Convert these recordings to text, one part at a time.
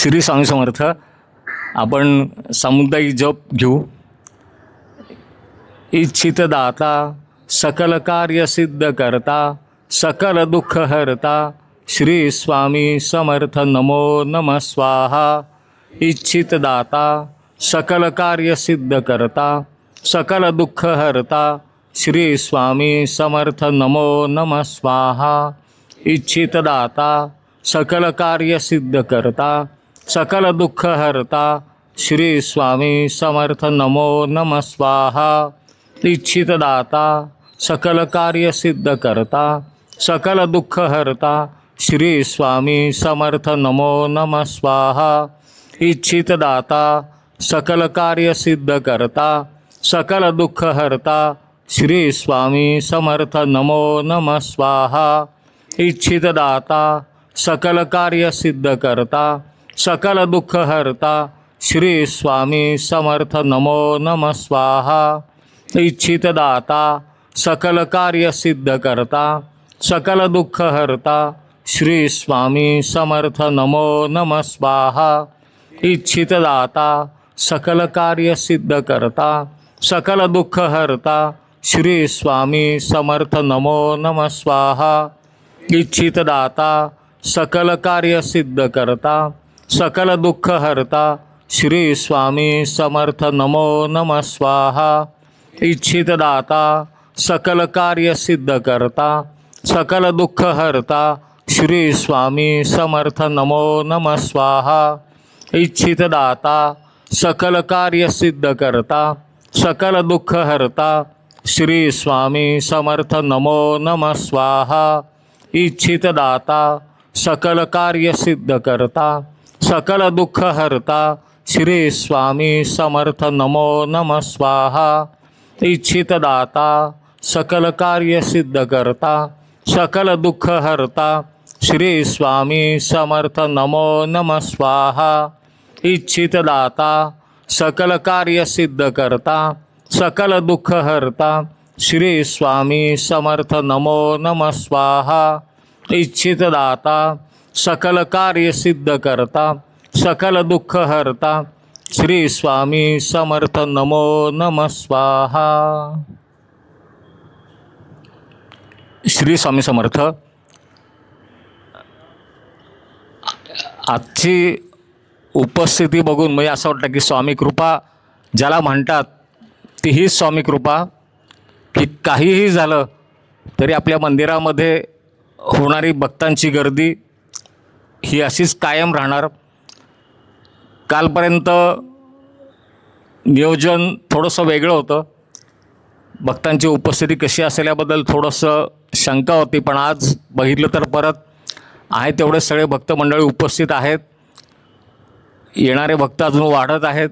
श्री स्वामी समर्थ. आपण सामुदायिक जप घेऊ. इच्छित दाता सकल कार्य सिद्ध करता सकल दुःख हरता श्री स्वामी समर्थ नमो नमः स्वाहा. इच्छित दाता सकल कार्य सिद्ध करता सकल दुःख हरता श्री स्वामी समर्थ नमो नमः स्वाहा. इच्छित दाता सकल कार्य सिद्ध करता सकल दुःख हरता श्री स्वामी समर्थ नमो नमः स्वाहा. इच्छित दाता सकल कार्य सिद्ध करता सकल दुःख हरता श्री स्वामी समर्थ नमो नमः स्वाहा. इच्छित दाता सकल कार्य सिद्ध करता सकल दुःख हरता श्री स्वामी समर्थ नमो नमः स्वाहा. इच्छित दाता सकल कार्य सिद्ध करता सकल दुःख हरता श्री स्वामी समर्थ नमो नमः स्वाहा. इच्छित दाता सकल कार्य सिद्ध करता सकल दुःख हरता श्री स्वामी समर्थ नमो नमः स्वाहा. इच्छित दाता सकल कार्य सिद्ध करता सकल दुःख हरता श्री स्वामी समर्थ नमो नमः स्वाहा. इच्छित दाता सकल कार्य सिद्ध करता सकल दुःख हरता श्री स्वामी समर्थ नमो नमः स्वाहा. इच्छित दाता सकल कार्य सिद्ध करता सकल दुःख हरता श्री स्वामी समर्थ नमो नमः स्वाहा. इच्छित दाता सकल कार्य सिद्ध करता सकल दुःख हरता श्री स्वामी समर्थ नमो नमः स्वाहा. इच्छित दाता सकल कार्य सिद्ध करता सकल दुःख हरता श्री स्वामी समर्थ नमो नमः स्वाहा. इच्छित दाता सकल कार्य सिद्ध करता सकल दुःख हरता श्री स्वामी समर्थ नमो नमः स्वाहा. इच्छित दाता सकल कार्य सिद्ध करता सकल दुःख हरता श्री स्वामी समर्थ नमो नमः स्वाहा. इच्छित दाता सकल कार्य सिद्ध करता सकल दुःख हरता श्री स्वामी समर्थ नमो नमः स्वाहा. श्री स्वामी समर्थ. आजची उपस्थिती बघून म्हणजे असं वाटतं की स्वामी कृपा ज्याला म्हणतात तीही स्वामी कृपा, की काहीही झालं तरी आपल्या मंदिरामध्ये होणारी भक्तांची गर्दी ही अशीच कायम राहणार. कालपर्यंत नियोजन थोडंसं वेगळं होतं. भक्तांची उपस्थिती कशी असेल याबद्दल थोडंसं शंका होती, पण आज बघितलं तर परत आहे तेवढे सगळे भक्त मंडळी उपस्थित आहेत. येणारे भक्त अजून वाढत आहेत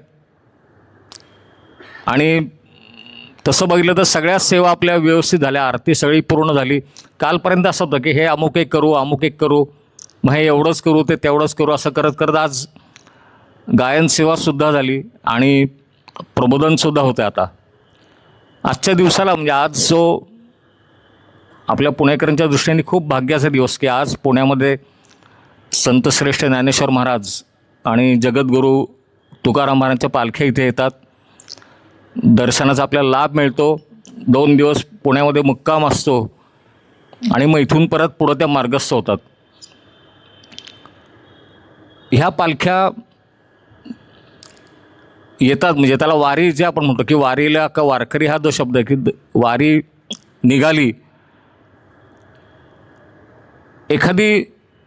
आणि तसं बघितलं तर सगळ्याच सेवा आपल्या व्यवस्थित झाल्या. आरती सगळी पूर्ण झाली. कालपर्यंत असं होतं की हे अमुक एक करू अमुक एक करू, मग हे एवढंच करू ते तेवढंच करू असं करत करत आज गायन सेवासुद्धा झाली आणि प्रबोधनसुद्धा होतं. आता आजच्या दिवसाला म्हणजे आज जो आपल्या पुणेकरांच्या दृष्टीने खूप भाग्याचा दिवस की आज पुण्यामध्ये संतश्रेष्ठ ज्ञानेश्वर महाराज आणि जगद्गुरू तुकाराम महाराजांच्या पालख्या इथे येतात. दर्शनाचा आपल्याला लाभ मिळतो. 2 दिवस पुण्यामध्ये मुक्काम असतो आणि मग इथून परत पुढं त्या मार्गस्थ होतात. ह्या पालख्या येतात म्हणजे त्याला वारी जे आपण म्हणतो की वारीला का वारकरी हा जो शब्द आहे की वारी निघाली. एखादी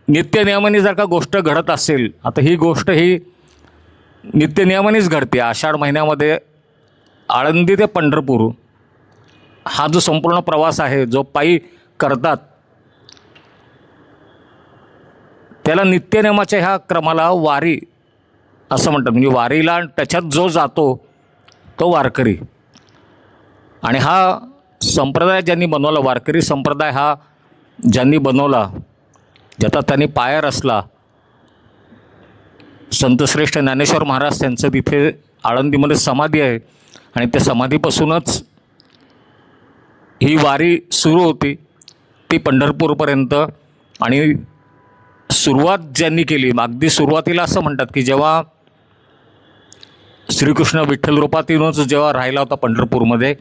नित्यनियमाने जर का गोष्ट घडत असेल, आता ही गोष्ट ही नित्यनियमानेच घडते. आषाढ महिन्यामध्ये आळंदी ते पंढरपूर हा जो संपूर्ण प्रवास आहे जो पायी करतात त्याला नित्यनियमाच्या ह्या क्रमाला वारी असं म्हणतात. म्हणजे वारीला त्याच्यात जो जातो तो वारकरी. आणि हा संप्रदाय ज्यांनी बनवला, वारकरी संप्रदाय हा ज्यांनी बनवला, ज्याचा त्यांनी पाया रचला, संतश्रेष्ठ ज्ञानेश्वर महाराज त्यांचं तिथे आळंदीमध्ये समाधी आहे आणि त्या समाधीपासूनच ही वारी सुरू होती ती पंढरपूरपर्यंत. आणि सुरुवात ज्यांनी केली, अगदी सुरुवातीला असं म्हणतात की जेव्हा श्रीकृष्ण विठ्ठल रूपातीनच जेव्हा राहिला होता पंढरपूरमध्ये,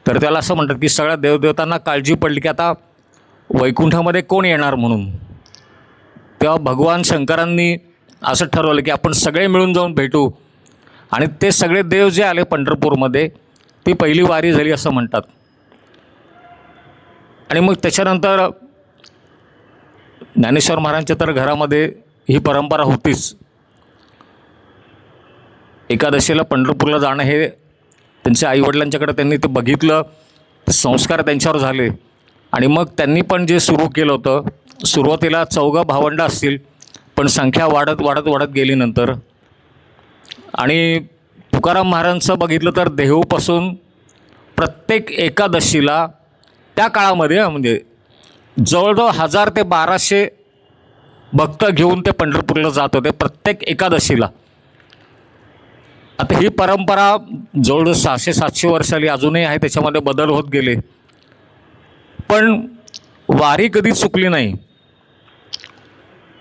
तर त्याला असं म्हणतात की सगळ्या देवदेवतांना काळजी पडली की आता वैकुंठामध्ये कोण येणार म्हणून. तेव्हा भगवान शंकरांनी असं ठरवलं की आपण सगळे मिळून जाऊन भेटू. आणि ते सगळे देव जे आले पंढरपूरमध्ये, ती पहिली वारी झाली असं म्हणतात. आणि मग त्याच्यानंतर ज्ञानेश्वर महाराजांच्या तर घरामध्ये ही परंपरा होतीच. एकादशीला पंढरपूरला जाणं हे त्यांच्या आईवडिलांच्याकडे त्यांनी ते बघितलं, संस्कार त्यांच्यावर झाले. आणि मग त्यांनी पण जे सुरू केलं होतं, सुरुवातीला 4 भावंडं असतील, पण संख्या वाढत वाढत वाढत गेली नंतर. आणि तुकाराम महाराजांचं बघितलं तर देहूपासून प्रत्येक एकादशीला त्या काळामध्ये म्हणजे जवळजवळ 1000 ते 1200 भक्त घेऊन ते पंढरपूरला जात होते प्रत्येक एकादशीला. आता ही परंपरा जवळजवळ 600-700 वर्षाली अजूनही आहे, त्याच्यामध्ये बदल होत गेले, पण वारी कधी चुकली नाही.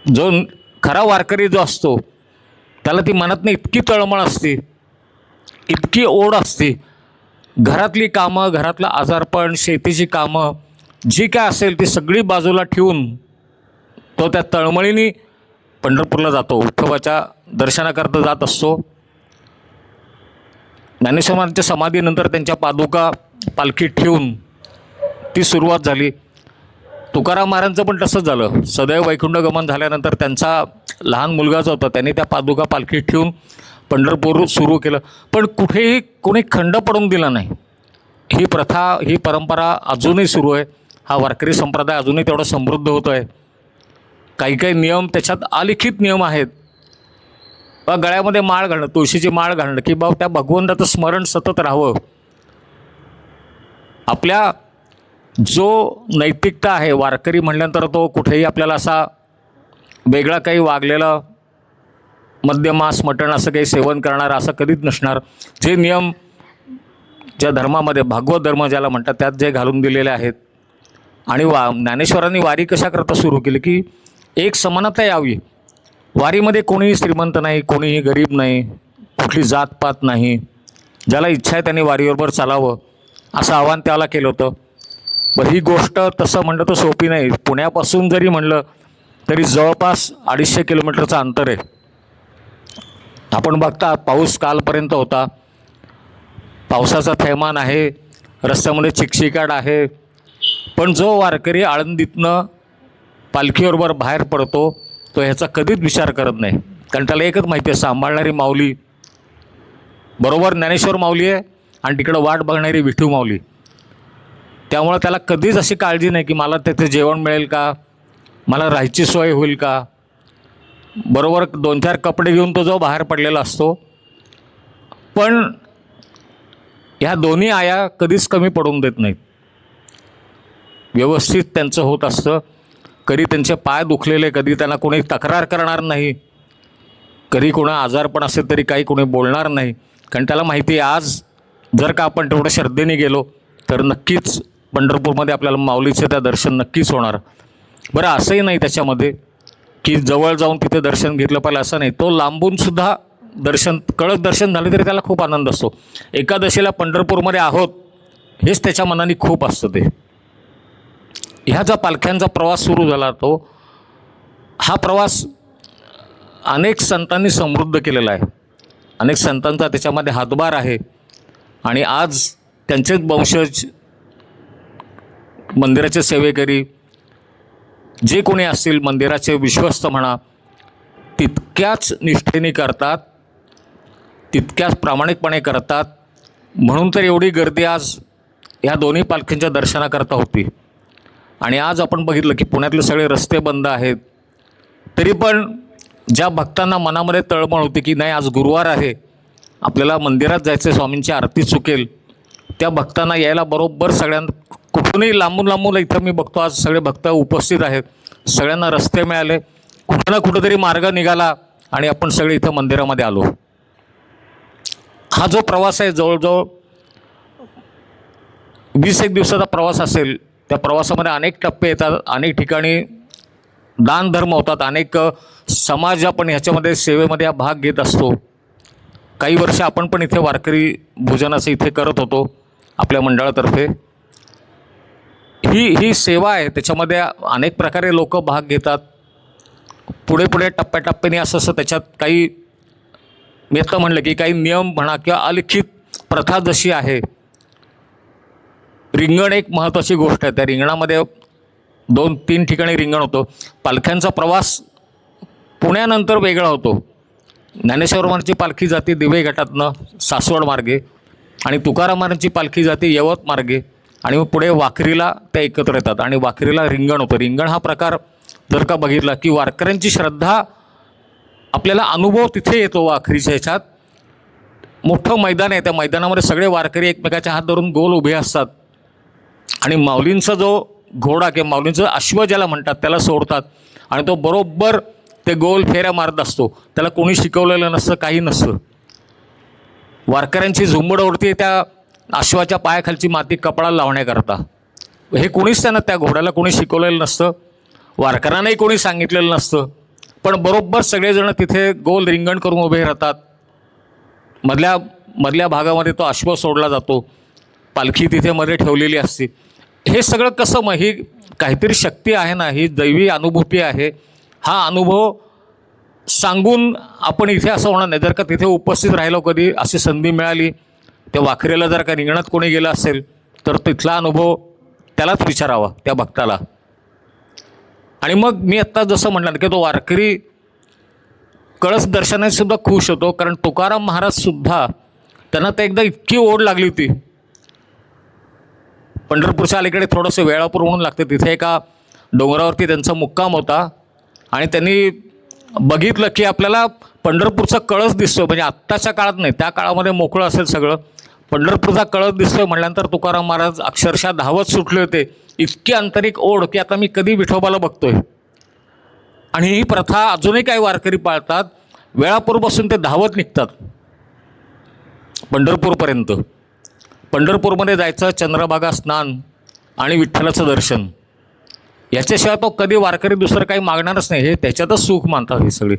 जो खरा वारकरी जो असतो त्याला ती मनातनं इतकी तळमळ असते, इतकी ओढ असते, घरातली कामं, घरातलं आजारपण, शेतीची कामं, जी काय असेल ती सगळी बाजूला ठेवून तो त्या तळमळीने पंढरपूरला जातो, विठोबाच्या दर्शनाकरता जात असतो. ज्ञानेश्वर महाराजांच्या समाधीनंतर त्यांच्या पादुका पालखीत ठेवून ती सुरुवात झाली. तुकाराम महाराजांचं पण तसंच झालं. सदैव वैकुंठ गमन झाल्यानंतर त्यांचा लहान मुलगा जो होता त्यांनी त्या पादुका पालखीत ठेवून पंढरपूर सुरू केलं, पण कुठेही कोणी खंड पडून दिला नाही. ही प्रथा, ही परंपरा अजूनही सुरू आहे. हा वारकरी संप्रदाय अजूनही तेवढा समृद्ध होतो आहे. काही काही नियम त्याच्यात अलिखित नियम आहेत. गळ्यामध्ये माळ घालणं, तुळशीची माळ घालणं, की बाबा त्या भगवंताचं स्मरण सतत राहावं. आपल्या जो नैतिकता आहे, वारकरी म्हटल्यानंतर तो कुठेही आपल्याला असा वेगळा काही वागलेला मद्य मांस मटण असं काही सेवन करणारा असं कधीच नसणार. जे नियम ज्या धर्मामध्ये, भागवत धर्म ज्याला म्हणतात, त्यात जे घालून दिलेले आहेत. आणि ज्ञानेश्वरांनी वारी कशा करता सुरू केली की एक समानता यावी. वारीमध्ये कोणीही श्रीमंत नाही, कोणीही गरीब नाही, कुठली जातपात नाही. ज्याला इच्छा आहे त्यांनी वारीबरोबर चालावं असं आव्हान त्याला केलं होतं. बरं, ही गोष्ट तसं म्हणलं तर सोपी नाही. पुण्यापासून जरी म्हणलं तरी जवळपास 250 किलोमीटरचं अंतर आहे. आपण बघता पाऊस कालपर्यंत होता, पावसाचा थैमान आहे, रस्त्यामध्ये चिकचिकाट आहे, पण जो वारकरी आळंदीतनं पालखीबरोबर बाहेर पडतो तो ह्याचा कधीच विचार करत नाही. कारण त्याला एकच माहिती आहे, सांभाळणारी माऊली बरोबर ज्ञानेश्वर माऊली आहे आणि तिकडं वाट बघणारी विठू माऊली. त्यामुळं त्याला कधीच अशी काळजी नाही की मला तिथे जेवण मिळेल का, मला राहायची सोय होईल का. बरोबर 2-4 कपडे घेऊन तो जो बाहेर पडलेला असतो. पण ह्या दोन्ही आया कधीच कमी पडून देत नाहीत. व्यवस्थित त्यांचं होत असतं. कधी त्यांचे पाय दुखलेले, कधी त्यांना कोणी तक्रार करणार नाही, कधी कोणा आजारपण असेल तरी काही कोणी बोलणार नाही. कारण त्याला माहिती आहे आज जर का आपण तेवढं श्रद्धेने गेलो तर नक्कीच पंढरपूरमध्ये आपल्याला माऊलीचं त्या दर्शन नक्कीच होणार. बरं, असंही नाही त्याच्यामध्ये की जवळ जाऊन तिथे दर्शन घेतलं पाहिजे असं नाही. तो लांबूनसुद्धा दर्शन, कळत दर्शन झाले तरी त्याला खूप आनंद असतो. एकादशीला पंढरपूरमध्ये आहोत हेच त्याच्या मनाने खूप असतं. ते ह्या ज्या पालख्यांचा प्रवास सुरू झाला तो हा प्रवास अनेक संतांनी समृद्ध केलेला आहे. अनेक संतांचा त्याच्यामध्ये हातभार आहे. आणि आज त्यांचेच वंशज, मंदिराचे सेवेकरी जे कोणी असतील, मंदिराचे विश्वस्त म्हणा, तितक्याच निष्ठेने करतात, तितक्याच प्रामाणिकपणे करतात. म्हणून तर एवढी गर्दी आज ह्या दोन्ही पालखींच्या दर्शनाकरता होती. आणि आज आपण बघितलं की पुण्यातले सगळे रस्ते बंद आहेत, तरी पण ज्या भक्तांना मनामध्ये तळमळ होती की नाही आज गुरुवार आहे, आपल्याला मंदिरात जायचं, स्वामींची आरती चुकेल, त्या भक्तांना यायला बरोबर सगळ्यांना कुठूनही लांबून लांबून इथं मी बघतो आज सगळे भक्त उपस्थित आहेत. सगळ्यांना रस्ते मिळाले, कुठं ना कुठंतरी मार्ग निघाला आणि आपण सगळे इथं मंदिरामध्ये आलो. हा जो प्रवास आहे जवळजवळ 20 एक दिवसाचा प्रवास असेल. त्या प्रवासामध्ये अनेक टप्पे येतात, अनेक ठिकाणी दान धर्म होतात, अनेक समाज आपण ह्याच्यामध्ये सेवेमध्ये भाग घेत असतो. काही वर्ष आपण पण इथे वारकरी भोजनाचं इथे करत होतो आपल्या मंडळातर्फे. ही सेवा आहे, त्याच्यामध्ये अनेक प्रकारे लोक भाग घेतात. पुढे पुढे टप्प्याटप्प्याने असं त्याच्यात काही, मी आता म्हणलं की काही नियम म्हणा किंवा अलिखित प्रथा जशी आहे. रिंगण एक महत्त्वाची गोष्ट आहे. त्या रिंगणामध्ये 2-3 ठिकाणी रिंगण होतं. पालख्यांचा प्रवास पुण्यानंतर वेगळा होतो. ज्ञानेश्वर महाराजांची पालखी जाते दिवे घाटातनं सासवड मार्गे, आणि तुकाराम महाराजांची पालखी जाते यवत मार्गे, आणि मग पुढे वाखरीला त्या एकत्र येतात आणि वाखरीला रिंगण होतं. रिंगण हा प्रकार जर का बघितला की वारकऱ्यांची श्रद्धा, आपल्याला अनुभव तिथे येतो. वाखरीच्या ह्याच्यात मोठं मैदान आहे, त्या मैदानामध्ये सगळे वारकरी एकमेकाच्या हात धरून गोल उभे असतात आणि माऊलींचा जो घोडा किंवा माऊलींचं अश्व ज्याला म्हणतात त्याला सोडतात आणि तो बरोबर ते गोल फेऱ्या मारत असतो. त्याला कोणी शिकवलेलं नसतं, काही नसतं. वारकऱ्यांची झुंबड उडते त्या अश्वाच्या पायाखालची माती कपाळाला लावण्याकरता. हे कोणीच त्यांना, त्या घोड्याला कोणी शिकवलेलं नसतं, वारकऱ्यांनाही कोणी सांगितलेलं नसतं. पण बरोबर सगळेजण तिथे गोल रिंगण करून उभे राहतात. मधल्या भागामध्ये तो अश्व सोडला जातो, पालखी तिथे मध्ये ठेवलेली असते. हे सगळं कसं, मग ही काहीतरी शक्ती आहे ना, ही दैवी अनुभूती आहे. हा अनुभव सांगून आपण इथे असं होणार नाही. जर का तिथे उपस्थित राहिलो, कधी अशी संधी मिळाली, त्या वाखरीला जर का रिंगणात कोणी गेलं असेल तर तिथला अनुभव त्यालाच विचारावा, त्या भक्ताला. आणि मग मी आत्ता जसं म्हटलं की तो वारकरी कळस दर्शनाने सुद्धा खुश होतो. कारण तुकाराम महाराजसुद्धा, त्यांना तर एकदा इतकी ओढ लागली होती. पंढरपूरच्या अलीकडे थोडंसं वेळापूर म्हणून लागते, तिथे एका डोंगरावरती त्यांचा मुक्काम होता आणि त्यांनी बघितलं की आपल्याला पंढरपूरचा कळस दिसतो. म्हणजे आत्ताच्या काळात नाही, त्या काळामध्ये मोकळं असेल सगळं, पंढरपूरचा कळस दिसतोय म्हटल्यानंतर तुकाराम महाराज अक्षरशः धावत सुटले होते. इतकी आंतरिक ओढ की आता मी कधी विठोबाला बघतोय. आणि ही प्रथा अजूनही काही वारकरी पाळतात. वेळापूरपासून ते धावत निघतात पंढरपूरपर्यंत. पंढरपूरमध्ये जायचं, चंद्रभागा स्नान आणि विठ्ठलाचं दर्शन, याच्याशिवाय तो कधी वारकरी दुसरं काही मागणारच नाही. हे त्याच्यातच सुख मानतात. ही सगळी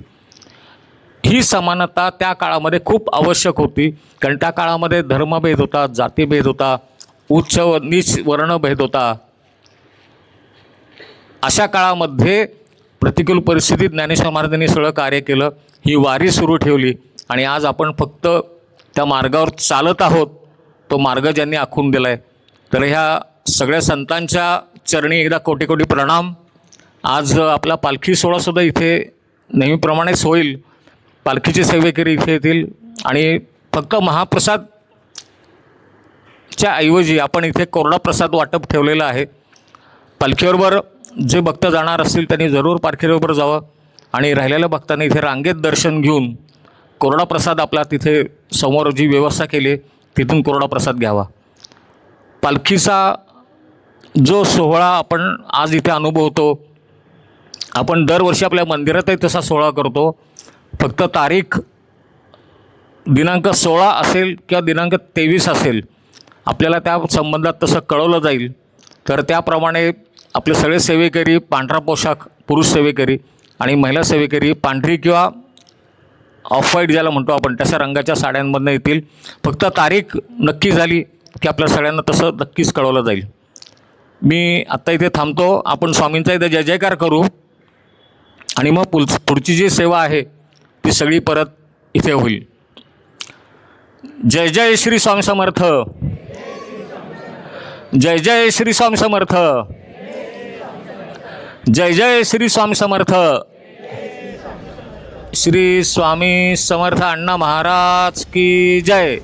ही समानता त्या काळामध्ये खूप आवश्यक होती. कारण त्या काळामध्ये धर्मभेद होता, जातीभेद होता, उच्च व नीच वर्णभेद होता. अशा काळामध्ये प्रतिकूल परिस्थितीत ज्ञानेश्वर महाराजांनी सगळं कार्य केलं, ही वारी सुरू ठेवली आणि आज आपण फक्त त्या मार्गावर चालत आहोत. तो मार्ग ज्यांनी आखून दिला आहे, तर ह्या सगळ्या संतांच्या चरणी एकदा कोटी कोटी प्रणाम. आज आपला पालखी सोहळासुद्धा इथे नेहमीप्रमाणेच होईल. पालखीचे सेवेकरी इथे येतील आणि फक्त महाप्रसादच्या ऐवजी आपण इथे कोरडा प्रसाद वाटप ठेवलेलं आहे. पालखीबरोबर जे भक्त जाणार असतील त्यांनी जरूर पालखीबरोबर जावं आणि राहिलेल्या भक्तांनी इथे रांगेत दर्शन घेऊन कोरडा प्रसाद आपला तिथे समोर जी व्यवस्था केली तिथून कोरडा प्रसाद घ्यावा. पालखीचा जो सोहळा आपण आज इथे अनुभवतो, आपण दरवर्षी आपल्या मंदिरातही तसा सोहळा करतो. फक्त तारीख दिनांक 16 असेल किंवा दिनांक 23 असेल, आपल्याला त्या संबंधात तसं कळवलं जाईल. तर त्याप्रमाणे आपले सगळे सेवेकरी पांढरा पोशाख, पुरुष सेवेकरी आणि महिला सेवेकरी पांढरी किंवा ऑफ व्हाईट ज्याला म्हणतो आपण तशा रंगाच्या साड्यांमधनं येतील. फक्त तारीख नक्की झाली की आपल्या सगळ्यांना तसं नक्कीच कळवलं जाईल. मी आत्ता इथे थांबतो. आपण स्वामींचा इथे जय जयकार करू आणि मग पुढची जी सेवा आहे ती सगळी परत इथे होईल. जय जय श्री स्वामी समर्थ. जय जय श्री स्वामी समर्थ. जय जय श्री स्वामी समर्थ. श्री स्वामी समर्थ अण्णा महाराज की जय.